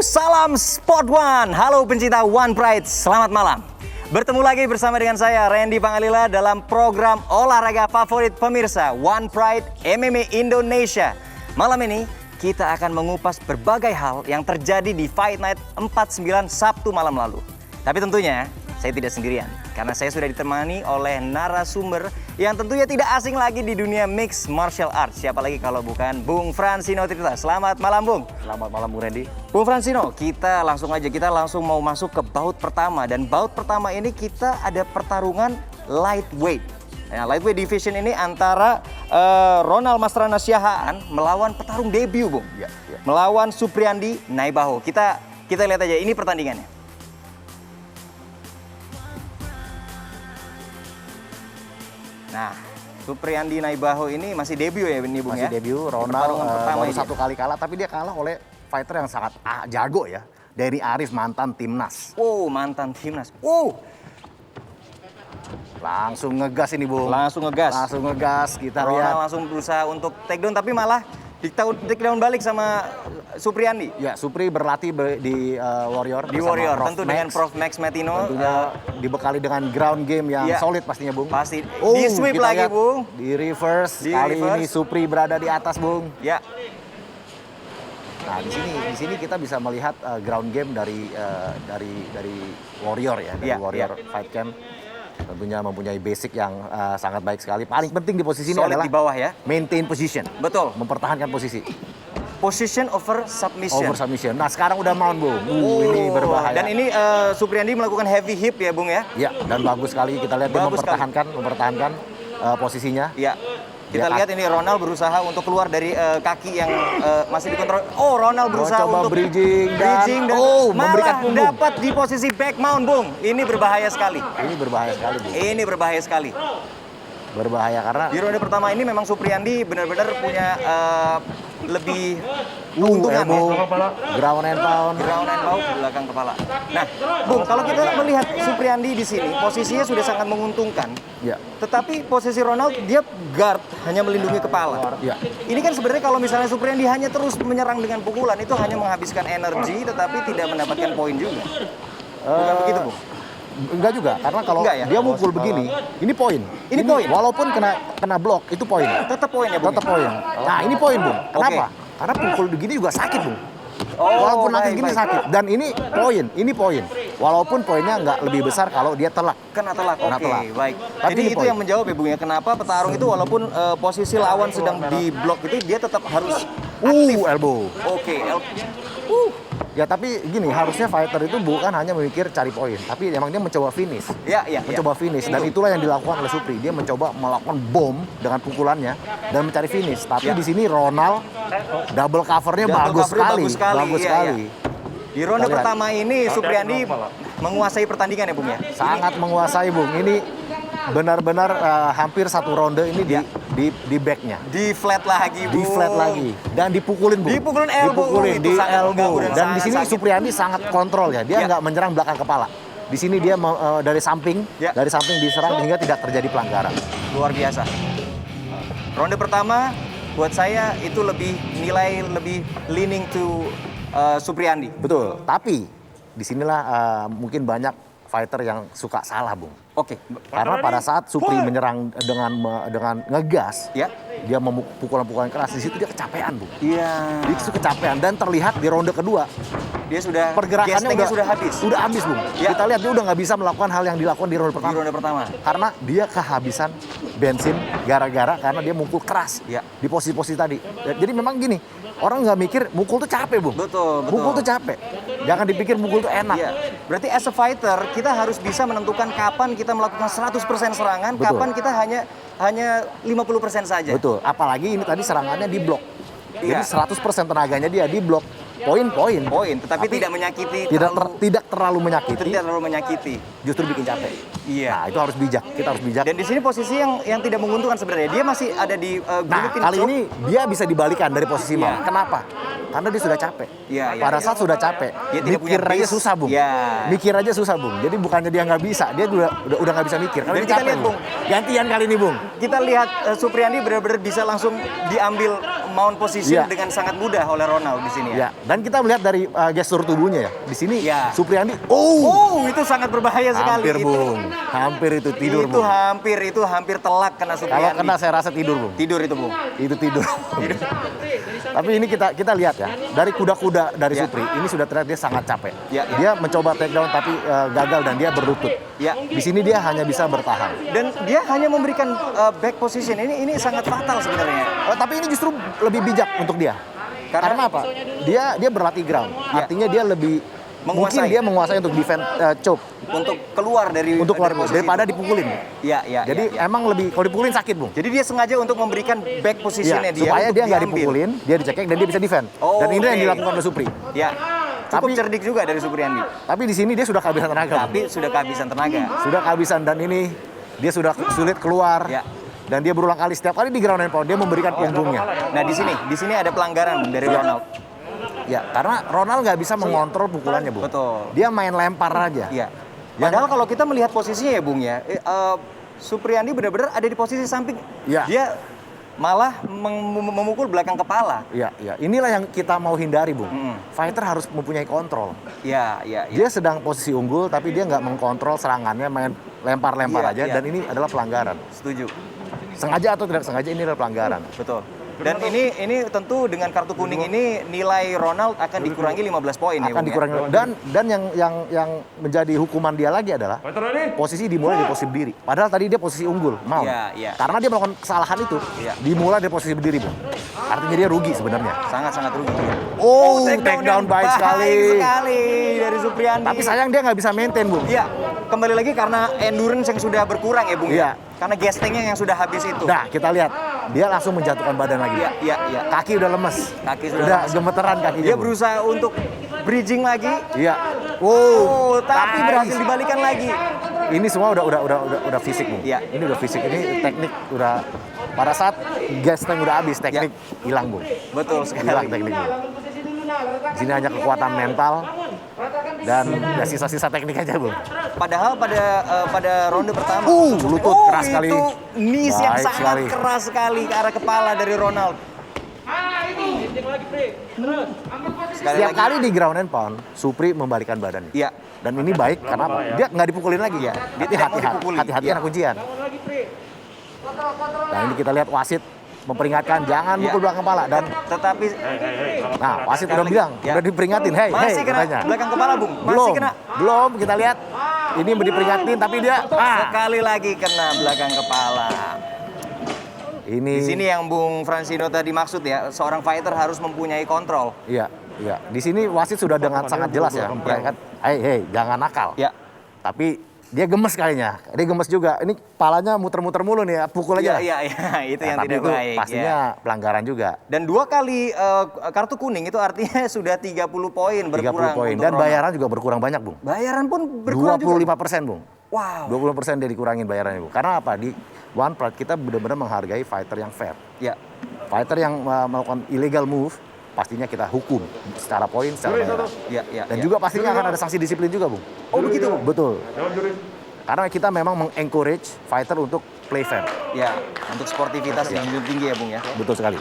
Salam Sport One. Halo pencinta One Pride, selamat malam. Bertemu lagi bersama dengan saya Randy Pangalila dalam program olahraga favorit pemirsa One Pride MMA Indonesia. Malam ini kita akan mengupas berbagai hal yang terjadi di Fight Night 49 Sabtu malam lalu. Tapi tentunya saya tidak sendirian, karena saya sudah ditemani oleh narasumber yang tentunya tidak asing lagi di dunia mixed martial arts. Siapa lagi kalau bukan Bung Fransino Tirta. Selamat malam, Bung. Selamat malam, Bung Randy. Bung Fransino, kita langsung mau masuk ke bout pertama. Dan bout pertama ini kita ada pertarungan lightweight. Nah, lightweight division ini antara Ronald Mastrana Siahaan melawan petarung debut, Bung. Ya. Melawan Supriyandi Naibaho. Kita lihat aja ini pertandingannya. Nah, Supriyandi Naibaho ini masih debut ya ini, Bung, masih ya? debut. Ronald baru ini satu kali kalah, tapi dia kalah oleh fighter yang sangat jago ya. Dari Arif, mantan timnas. Oh, mantan timnas. Langsung ngegas ini, Bung. Langsung ngegas. Kita Ronald lihat. langsung berusaha untuk takedown, tapi malah takedown balik sama Supriyandi. Ya, Supri berlatih di Warrior. Di bersama Warrior, Prof. tentu Max. dengan Prof. Max Matino. Tentunya dibekali dengan ground game yang Iya. solid pastinya, Bung. Pasti. Di sweep kita lagi, lihat Bung. Di reverse. Di Kali reverse. ini Supri berada di atas, Bung. Ya, Nah, di sini kita bisa melihat ground game dari Warrior ya, dari Iya, Warrior Fight Camp. Tentunya mempunyai basic yang sangat baik sekali. Paling penting di posisi ini solid adalah di bawah ya. maintain position. Betul. Mempertahankan posisi. Position over submission. Over submission. Nah, sekarang udah mount, Bung. Ini berbahaya. Dan ini Supriyandi melakukan heavy hip ya, Bung ya. Ya, dan bagus sekali kita lihat dia Bagus mempertahankan posisinya. Ya. Kita Dia lihat ini Ronald berusaha untuk keluar dari kaki yang masih dikontrol. Oh, Ronald berusaha coba untuk bridging dan memberikan malah punggung. dapat di posisi back mount, Bung. Ini berbahaya sekali. Ini berbahaya sekali, Bung. Ini berbahaya sekali. Berbahaya karena Di ronde pertama ini memang Supriyandi benar-benar punya lebih keuntungan elbow, ya. ground and pound. Ground and pound di belakang kepala. Nah, Bung, kalau kita melihat Supriyandi di sini posisinya sudah sangat menguntungkan. Ya. Tetapi posisi Ronald dia guard, hanya melindungi kepala. Ya. Ini kan sebenarnya kalau misalnya Supriyandi hanya terus menyerang dengan pukulan itu hanya menghabiskan energi tetapi tidak mendapatkan poin juga. Bukan begitu, Bung? Enggak juga, karena kalau Enggak ya? dia mukul begini, ini poin. Ini poin? Walaupun kena blok, itu poin. Tetap poin ya, Bung? Tetap poin. Nah, ini poin, Bung. Kenapa? Karena pukul begini juga sakit, Bung. Walaupun nanti gini sakit. Dan ini poin. Walaupun poinnya nggak lebih besar kalau dia telak. Kena telak, Kena oke, telak. baik. Tapi Jadi ini itu poin. yang menjawab ya, Bung, ya. Kenapa petarung itu walaupun posisi lawan sedang di blok itu dia tetap harus aktif. Elbow. Oke, Ya tapi gini, harusnya fighter itu bukan hanya memikir cari poin, tapi emang dia mencoba finish. ya. Mencoba finish, dan itulah yang dilakukan oleh Supri. Dia mencoba melakukan bom dengan pukulannya dan mencari finish. Tapi Ya. di sini Ronald double covernya Double bagus covernya sekali. bagus sekali, iya. Di ronde Kita lihat. pertama ini Supriyandi menguasai pertandingan ya, Bung ya. Sangat menguasai, Bung. Ini benar-benar hampir satu ronde ini di backnya. Di flat lagi, Bung. Di flat lagi dan dipukulin, Bung. Dipukulin elbow. Dipukulin Itu di sangat elbow. mengganggu dan Dan di sangat sini sakit. Supriyandi sangat kontrol ya. Dia Ya. nggak menyerang belakang kepala. Di sini dia dari samping, Ya. diserang hingga tidak terjadi pelanggaran. Luar biasa. Ronde pertama buat saya itu nilai lebih leaning to Supriyandi. Betul. Tapi disinilah mungkin banyak fighter yang suka salah, Bung. Oke. Karena pada saat Supri menyerang dengan ngegas, Ya. dia pukulan-pukulan keras, di situ dia kecapean, Bung. Iya. Dia kecapean dan terlihat di ronde kedua Dia sudah pergerakannya gestingnya sudah habis. Udah habis, Bung. Ya. Kita lihat dia udah nggak bisa melakukan hal yang dilakukan di ronde Di pertama. ronde pertama. Karena dia kehabisan bensin karena dia mukul keras Ya. di posisi-posisi tadi. Jadi memang gini, orang nggak mikir mukul tuh capek, Bung. Betul. Mukul tuh capek. Jangan dipikir mukul tuh enak. Iya. Berarti as a fighter kita harus bisa menentukan kapan kita melakukan 100% serangan, Betul. kapan kita hanya 50% saja. Betul. Apalagi ini tadi serangannya di blok. Iya. Jadi 100% tenaganya dia di blok. Poin. Poin, tetapi tidak menyakiti Tidak terlalu menyakiti. tidak terlalu menyakiti. Justru bikin capek. Iya. Nah, itu harus bijak. Kita harus bijak. Dan di sini posisi yang tidak menguntungkan sebenarnya. Dia masih ada di Nah, kali ini dia bisa dibalikan dari posisi Iya. mau. Kenapa? Karena dia sudah capek. Iya, iya, Pada iya. saat sudah capek, Dia tidak punya mikir aja base. susah, Bung. Iya. Mikir aja susah, Bung. Jadi bukannya dia nggak bisa, dia udah nggak bisa mikir. Karena Dan dia kita capek, lihat, Bung. Gantian kali ini, Bung. Kita lihat Supriyandi benar-benar bisa langsung diambil mount position Iya. dengan sangat mudah oleh Ronald di sini ya. Ya, dan kita melihat dari gestur tubuhnya ya. Di sini Iya. Supriyandi, Itu sangat berbahaya sekali. hampir, Bung. Hampir itu tidur, Itu Bung. hampir telak kena Kalau Supriyandi. kena saya rasa tidur, Bung. Tidur itu, Bung. Itu tidur. Tapi ini kita lihat ya, dari kuda-kuda dari Ya. Supri, ini sudah terlihat dia sangat capek. Ya, ya. Dia mencoba takedown tapi gagal dan dia berlutut. Ya. Di sini dia hanya bisa bertahan. Dan dia hanya memberikan back position. Ini sangat fatal sebenarnya. Tapi ini justru lebih bijak untuk dia. Karena apa? Dia berlatih ground. Ya. Artinya dia lebih Menguasai. mungkin dia menguasai untuk defend choke, Untuk keluar dari untuk keluar dari posisi daripada itu. dipukulin. Iya, iya. Jadi iya. emang lebih kalau dipukulin sakit, Bung. Jadi dia sengaja untuk memberikan back Iya, positionnya dia supaya untuk dia nggak diambil. dipukulin, dia dicekek dan dia bisa defend. Oh, Dan ini yang oke. dilakukan oleh Supri. Ya. Cukup Tapi- cerdik juga dari Supriyandi. Tapi di sini dia sudah kehabisan tenaga. Bung. Tapi sudah kehabisan tenaga. Sudah kehabisan dan ini dia sudah sulit keluar. Ya. Dan dia berulang kali setiap kali di ground and pound dia memberikan punggungnya. Nah, di sini ada pelanggaran dari Ronald. Ya, karena Ronald nggak bisa mengontrol pukulannya, Bung. Betul. Dia main lempar aja. Iya. Padahal kalau kita melihat posisinya ya, Bung ya, Supriyandi benar-benar ada di posisi samping. Iya. Dia malah memukul belakang kepala. Iya, iya. Inilah yang kita mau hindari, Bung. Mm. Fighter harus mempunyai kontrol. Iya, iya, iya. Dia sedang posisi unggul, tapi dia nggak mengkontrol serangannya, main lempar-lempar Iya, aja. iya. Dan ini adalah pelanggaran. Setuju. Sengaja atau tidak sengaja ini adalah pelanggaran. Betul. Dan ini tentu dengan kartu kuning ini nilai Ronald akan dikurangi 15 poin ya, Akan Bung, dikurangi. Dan yang menjadi hukuman dia lagi adalah posisi dimulai dari posisi berdiri. Padahal tadi dia posisi unggul, mau. Iya, iya. Karena dia melakukan kesalahan itu, Iya. dimulai dari posisi berdiri, Bung. Artinya dia rugi sebenarnya. Sangat-sangat rugi. Oh, Takedown takedown yang baik sekali. sekali dari Supriyandi. Tapi sayang dia nggak bisa maintain, Bung. Iya, kembali lagi karena endurance yang sudah berkurang ya, Bung. Iya. Karena gestengnya yang sudah habis itu. Nah, kita lihat. Dia langsung menjatuhkan badan lagi. Iya, iya, iya. Kaki udah lemes. Kaki sudah lemes. gemeteran kakinya. Dia Bung. berusaha untuk bridging lagi. Iya. Oh, tapi nice. berhasil dibalikan lagi. Ini semua udah fisik, Bung. Iya. Ini udah fisik. Ini teknik udah pada saat gesteng udah habis, teknik hilang, Bung. Betul sekali. Hilang tekniknya. Di sini hanya kekuatan mental dan ya sisa-sisa teknik aja, Bung. Padahal pada ronde pertama Lutut keras sekali. Itu knees yang Baik sangat sekali. keras sekali ke arah kepala dari Ronald. Sekali Setiap lagi. kali di ground and pound, Supri membalikan badannya. Iya. Dan ini baik karena apa? Dia nggak dipukulin lagi. Iya. Dia Tapi tidak mau hati-hati, dipukuli. hati-hati Iya. anak kuncian. Nah ini kita lihat wasit memperingatkan jangan Iya. pukul belakang kepala dan Tetapi nah wasit Sekali udah lagi. bilang, Ya. udah diperingatin, hey, masih kena katanya. belakang kepala, Bung. Masih Belum, kena. belum kita lihat ini diperingatin tapi dia Sekali lagi kena belakang kepala. ini Di sini yang Bung Francino tadi maksud ya, seorang fighter harus mempunyai kontrol. iya, iya. Di sini wasit sudah dengan sangat jelas ya, memperingatkan, hey, jangan nakal. Ya. Tapi dia gemes kalinya, dia gemes juga. Ini palanya muter-muter mulu nih ya, pukul aja. Iya, itu Nah, yang tapi tidak itu baik. pastinya Ya. pelanggaran juga. Dan 2 kali kartu kuning itu artinya sudah 30 poin 30 berkurang poin untuk dan Ronald. bayaran juga berkurang banyak, Bung. Bayaran pun berkurang juga. 25%, Bung. Wow. 20% dia dikurangin bayarannya, Bung. Karena apa? Di One Pride kita benar-benar menghargai fighter yang fair. Ya. Fighter yang melakukan illegal move pastinya kita hukum secara poin, secara bayaran. Ya. Dan juga pastinya akan ada sanksi disiplin juga, Bung. Oh, begitu. Betul. Karena kita memang mengencourage fighter untuk play fair. Ya, untuk sportivitas yang lebih tinggi ya, Bung ya. Betul sekali.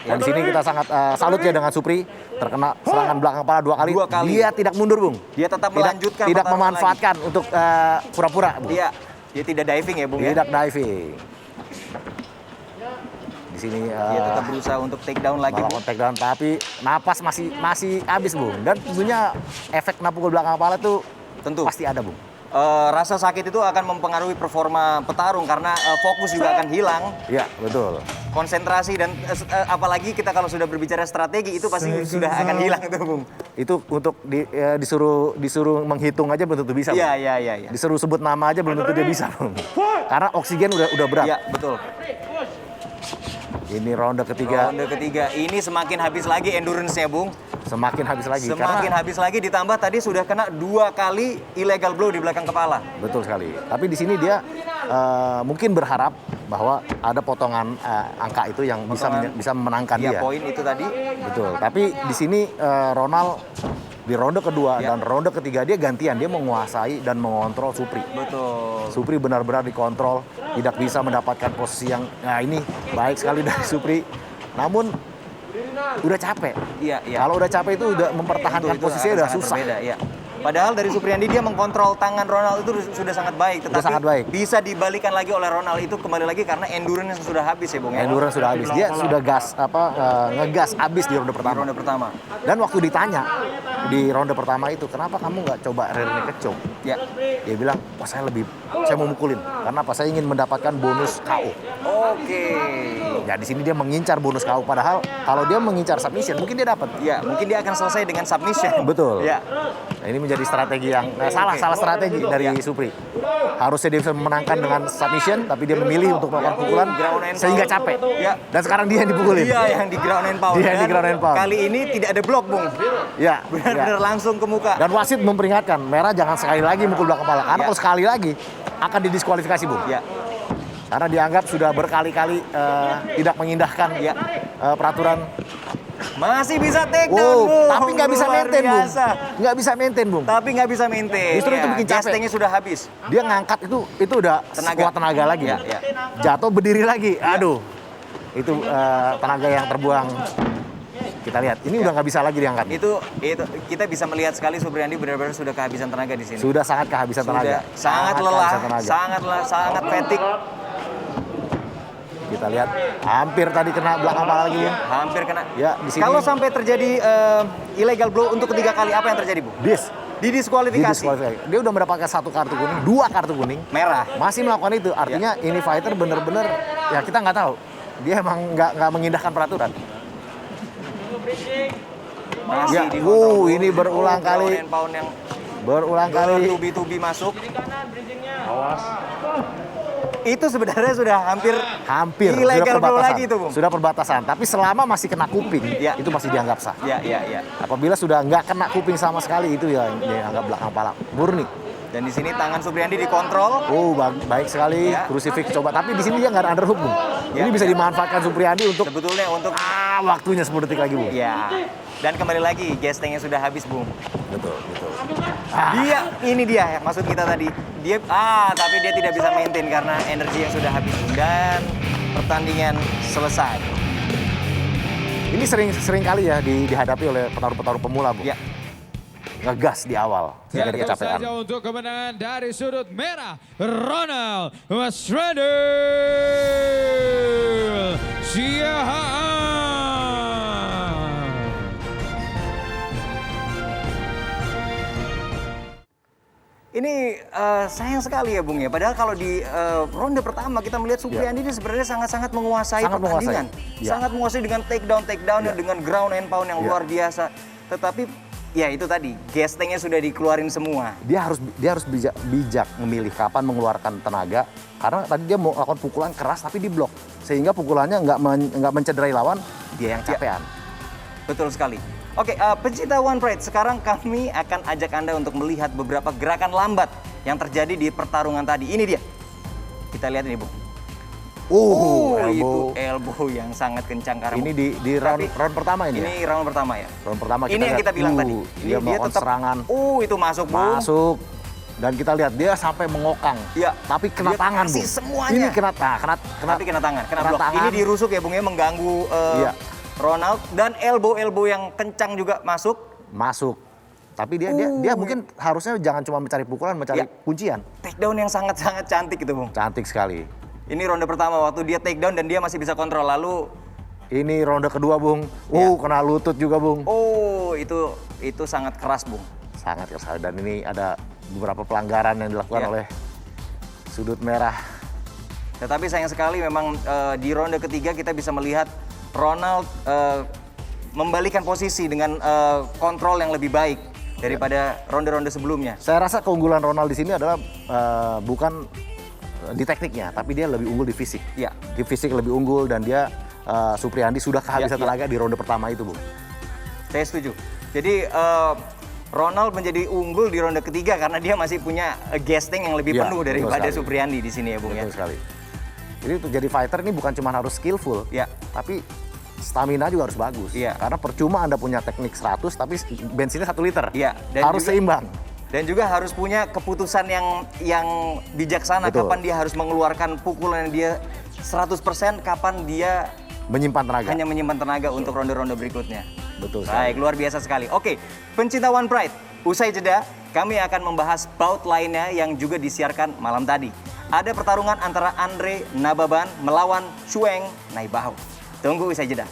Dan di sini kita sangat salut ya dengan Supri, terkena serangan belakang kepala 2 kali. 2 kali. Dia tidak mundur, Bung. Dia tetap melanjutkan Tidak pertarungan memanfaatkan untuk pura-pura, Bung. Iya. Dia tidak diving ya, Bung ya. Tidak diving. Di sini Dia tetap berusaha untuk take down lagi, Bung. melakukan takedown, tapi napas masih habis, Bung. Dan tentunya efek kena pukul belakang kepala itu Tentu. pasti ada, Bung. Rasa sakit itu akan mempengaruhi performa petarung karena fokus juga akan hilang, Iya, betul. konsentrasi dan apalagi kita kalau sudah berbicara strategi itu pasti sudah akan hilang itu, Bung. Itu untuk disuruh menghitung aja belum tentu bisa, Bung. Iya. Disuruh sebut nama aja belum tentu dia bisa, Bung. Karena oksigen udah berat. Iya, betul. Ini ronde ketiga. Ronde ketiga ini semakin habis lagi endurance-nya, Bung. Semakin habis lagi. Semakin habis lagi, ditambah tadi sudah kena 2 kali illegal blow di belakang kepala. Betul sekali. Tapi di sini dia mungkin berharap bahwa ada potongan angka itu yang bisa memenangkan Ya, dia. poin itu tadi. Betul. Tapi di sini Ronald di ronde kedua Ya. dan ronde ketiga dia gantian, dia menguasai dan mengontrol Supri. Betul. Supri benar-benar dikontrol, tidak bisa mendapatkan posisi yang ini baik sekali dari Supri. Namun udah capek. Iya, iya. Kalau udah capek itu udah mempertahankan Itu posisinya akan udah sangat susah. berbeda, ya. Padahal dari Supriyandi dia mengkontrol tangan Ronald itu sudah sangat baik, tetapi sangat baik. bisa dibalikan lagi oleh Ronald itu kembali lagi karena endurance sudah habis ya, Bung ya. Endurance sudah habis. Dia sudah ngegas habis di ronde Di pertama. ronde pertama. Dan waktu ditanya di ronde pertama itu, kenapa kamu nggak coba rear naked choke? Ya. Dia bilang, saya mau mukulin. Karena apa? Saya ingin mendapatkan bonus KO. Oke. Ya di sini dia mengincar bonus KO. Padahal kalau dia mengincar submission, mungkin dia dapat. Ya, mungkin dia akan selesai dengan submission. Betul. Ya. Nah, ini menjadi strategi yang salah strategi dari Supri. Harusnya dia bisa memenangkan dengan submission, tapi dia memilih untuk melakukan pukulan Ground and sehingga pound. capek. Ya. Dan sekarang dia yang dipukulin. Dia yang di ground and pound. Dia yang di Dan ground and pound. Kali ini tidak ada blok, Bung. Ya, Benar-benar ya. langsung ke muka. Dan wasit memperingatkan, merah jangan sekali lagi mukul belakang kepala. Karena Ya. kalau sekali lagi akan didiskualifikasi, Bung. Ya. Karena dianggap sudah berkali-kali tidak mengindahkan Ya. Peraturan. Masih bisa take down, Bung. Tapi nggak bisa Luar maintain, Bung. biasa. Nggak bisa maintain, Bung. Tapi nggak bisa maintain. Justru itu bikin capek. Castingnya sudah habis. Dia ngangkat itu udah Tenaga. sekuat tenaga lagi. Ya, Bung. ya. Jatuh berdiri lagi. Aduh. Itu tenaga yang terbuang. Kita lihat, ini udah nggak bisa lagi diangkat. Itu kita bisa melihat sekali Supriyandi benar-benar sudah kehabisan tenaga di sini. Sudah sangat kehabisan tenaga. Sangat lelah, kehabisan tenaga. sangat fatigue. Kita lihat, hampir tadi kena belakang kepala lagi, Bung. Hampir kena. Ya, di sini. Kalau sampai terjadi illegal blow untuk ketiga kali, apa yang terjadi, Bu? Didiskualifikasi. Didiskualifikasi. Dia udah mendapatkan 1 kartu kuning, 2 kartu kuning. Merah. Masih melakukan itu, artinya ini fighter bener-bener ya kita nggak tahu. Dia emang nggak mengindahkan peraturan. Masih Ya, dikontrol. ini berulang Ground kali. and pound yang Berulang kali. tubi-tubi masuk. Itu sebenarnya sudah hampir illegal sudah blow perbatasan. lagi itu, Bung. Sudah perbatasan, tapi selama masih kena kuping, Ya. itu masih dianggap sah. Ya. Apabila sudah nggak kena kuping sama sekali, itu ya dianggap belakang kepala murni. Dan di sini tangan Supriyandi dikontrol. Oh, baik sekali, Ya. crucifix coba. Tapi di sini dia nggak ada underhook, Bung. Ya. Ini bisa dimanfaatkan Supriyandi untuk Sebetulnya untuk waktunya 10 detik lagi, Bung. ya. Dan kembali lagi, gestengnya sudah habis, Bung. Betul. Ini dia maksud kita tadi. Tapi dia tidak bisa maintain karena energi yang sudah habis, Bung. Dan pertandingan selesai. Ini sering kali ya dihadapi oleh petarung-petarung pemula, Bung. Ya. Ngegas di awal, sehingga dia Tentu kecapean. saja untuk kemenangan dari sudut merah, Ronald Masrendel Siahaan. Ini sayang sekali ya, Bung ya. Padahal kalau di ronde pertama kita melihat Supriyandi ini sebenarnya sangat-sangat menguasai Sangat pertandingan. menguasai. Ya. Sangat menguasai dengan takedown dengan ground and pound yang luar biasa. Tetapi ya itu tadi, gestengnya sudah dikeluarin semua. Dia harus bijak memilih kapan mengeluarkan tenaga, karena tadi dia mau melakukan pukulan keras tapi diblok, sehingga pukulannya nggak mencederai lawan, dia yang capean. Betul sekali. Oke, pencinta One Pride, sekarang kami akan ajak Anda untuk melihat beberapa gerakan lambat yang terjadi di pertarungan tadi. Ini dia. Kita lihat ini, Bung. Itu elbow yang sangat kencang karena Ini di round pertama ini. Ini round pertama ya. Round pertama Ini yang kita bilang tadi. Dia melakukan serangan. Itu masuk, Bung. Masuk. Dan kita lihat dia sampai mengokang. Iya. Tapi kena Dia tangan, kasih Bung. semuanya. Ini kena tangan, kena blok. tangan. Ini dirusuk ya, Bung ya, mengganggu Iya. Ronald, dan elbow yang kencang juga masuk. Tapi dia mungkin harusnya jangan cuma mencari pukulan, mencari Iya. kuncian. Takedown yang sangat-sangat cantik itu, Bung. Cantik sekali. Ini ronde pertama waktu dia takedown dan dia masih bisa kontrol. Lalu Ini ronde kedua, Bung. Iya. Kena lutut juga, Bung. itu sangat keras, Bung. Sangat keras. Dan ini ada beberapa pelanggaran yang dilakukan Iya. oleh sudut merah. Tetapi sayang sekali memang di ronde ketiga kita bisa melihat Ronald membalikan posisi dengan kontrol yang lebih baik daripada ronde-ronde sebelumnya. Saya rasa keunggulan Ronald di sini adalah bukan di tekniknya, tapi dia lebih unggul di fisik. Iya. Di fisik lebih unggul dan dia Supriyandi sudah kehabisan Iya. tenaga di ronde pertama itu, Bung. Saya setuju. Jadi Ronald menjadi unggul di ronde ketiga karena dia masih punya gesting yang lebih Iya, penuh betul daripada sekali. Supriyandi di sini ya Bung Betul ya. sekali. Jadi untuk jadi fighter ini bukan cuma harus skillful, Ya. tapi stamina juga harus bagus. Iya. Karena percuma Anda punya teknik 100 tapi bensinnya 1 liter. Iya, dan Harus juga- seimbang. Dan juga harus punya keputusan yang bijaksana Betul. kapan dia harus mengeluarkan pukulan dia 100%, kapan dia Menyimpan tenaga. hanya menyimpan tenaga untuk ronde-ronde berikutnya. Betul sekali. Baik, luar biasa sekali. Oke, pencinta One Pride, usai jeda kami akan membahas bout lainnya yang juga disiarkan malam tadi. Ada pertarungan antara Andre Nababan melawan Chueng Naibao. Tunggu usai jeda.